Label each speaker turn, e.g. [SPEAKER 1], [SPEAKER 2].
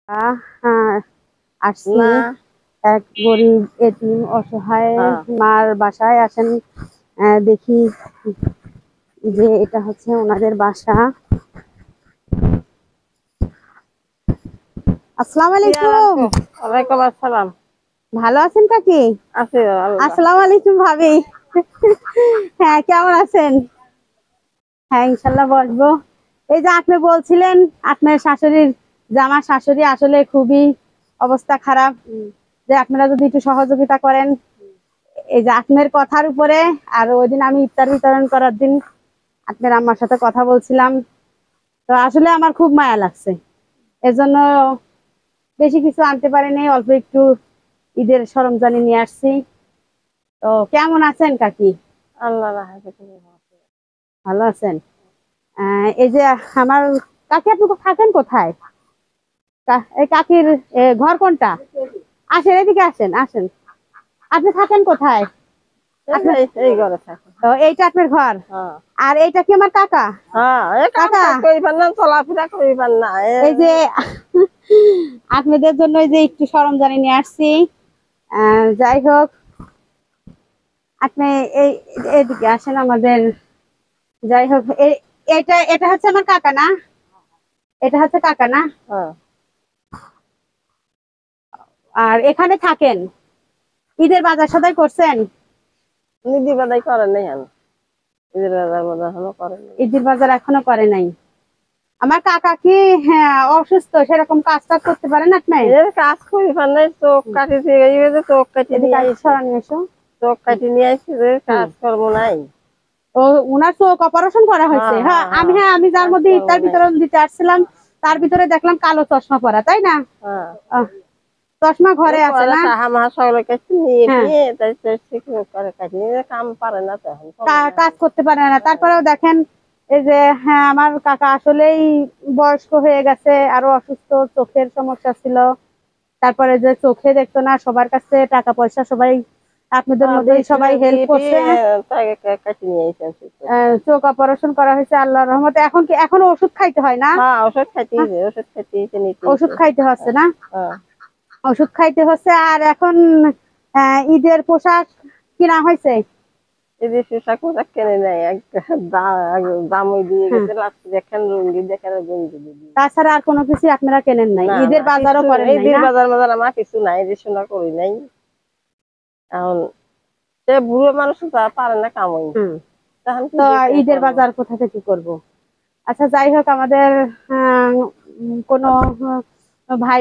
[SPEAKER 1] আহ, আসছি এক গরিব এতিম অসহায় মার বাসায় আসেন। দেখি যে এটা হচ্ছে ওনাদের বাসা। আসসালামু আলাইকুম।
[SPEAKER 2] ওয়ালাইকুম আসসালাম।
[SPEAKER 1] ভালো আছেন কাকি?
[SPEAKER 2] আছি আল্লাহ।
[SPEAKER 1] আসসালামু আলাইকুম ভাবি। হ্যাঁ, কেমন আছেন? হ্যাঁ, ইনশাল্লাহ বসবো। এই যে আপনি বলছিলেন আপনার শাশুড়ির জামা শাশুড়ি আসলে খুবই অবস্থা খারাপ, যে আপনারা যদি একটু সহযোগিতা করেন। এই যে আপনার কথার উপরে, আর ওই দিন আমি ইফতার বিতরণ করার দিন আপনার আম্মার সাথে কথা বলছিলাম, তো আসলে আমার খুব মায়া লাগছে। এজন্য বেশি কিছু আনতে পারিনি, অল্প একটু ঈদের সরঞ্জানি নিয়ে আসছি। তো কেমন আছেন কাকি?
[SPEAKER 2] আল্লাহ
[SPEAKER 1] ভালো আছেন? এই যে আমার কাকি, আপনি থাকেন কোথায়? এই কাকির ঘর কোনটা? আসেন, এদিকে আসেন, আসেন। আপনি থাকেন কোথায়?
[SPEAKER 2] এই ঘরে থাকে।
[SPEAKER 1] তো এইটা আপনার ঘর? আর এইটা কি আমার কাকা?
[SPEAKER 2] কাকা কইবেন না, চলাফেরা কইবেন না।
[SPEAKER 1] এই যে আপনাদের জন্য এই যে একটু সরঞ্জানি নিয়ে আসছি। যাই হোক, আপনি এই এদিকে আসেন আমাদের। যাই হোক, এটা এটা হচ্ছে আমার কাকা না? এটা হচ্ছে কাকা না? আর এখানে থাকেন? ঈদের বাজার সদাই করছেন?
[SPEAKER 2] ঈদের বাজার করেন নাই? ঈদের বাজার এখনো করেন নাই।
[SPEAKER 1] ঈদের বাজার এখনো করে নাই। আমার কাকা কি অসুস্থ, সেরকম কাজ টাজ করতে পারেন আপনি?
[SPEAKER 2] কাজ করিবেন নাই, চোখ কাটি দিয়ে চোখ কাটি নিয়ে
[SPEAKER 1] এসো।
[SPEAKER 2] চোখ কাটি নিয়ে আসছি, কাজ কর্ম নাই।
[SPEAKER 1] ও, উনার চোখ অপারেশন করা হয়েছে? হ্যাঁ, আমি যার মধ্যে ইফতার বিতরণ দিতে আসছিলাম তার ভিতরে দেখলাম কালো চশমা পরা, তাই না? চশমা ঘরে আছে না? কাজ করতে পারে না। তারপরেও দেখেন, এই যে আমার কাকা আসলেই বয়স্ক হয়ে গেছে, আরো অসুস্থ, চোখের সমস্যা ছিল। তারপরে যে চোখে দেখতো না, সবার কাছে টাকা পয়সা সবাই আপনাদের মধ্যেই সবাই হেল্প করছে, চোখ অপারেশন করা হয়েছে আল্লাহর রহমতে। এখন কি এখনো ওষুধ খাইতে হয় না? ওষুধ খাইতে হচ্ছে না? ওষুধ খাইতে হচ্ছে। আর এখন ঈদের পোশাক কিনা হয়েছে?
[SPEAKER 2] ঈদের পোশাক কেনে নাই, দামই দিয়ে গেছে, দেখেন রুঙ্গি, দেখেন গঞ্জি।
[SPEAKER 1] তাছাড়া আর কোনো কিছু আপনারা কেনেন নাই? ঈদের বাজারও করেন নাই?
[SPEAKER 2] ঈদের বাজার আমার কিছু নাই, রেশনা করি নাই। এখন সে বুড়ো মানুষ পারে না কামাই,
[SPEAKER 1] তো ঈদের বাজার কোথা থেকে করব? আচ্ছা, যাই হোক, আমাদের কোনো ভাই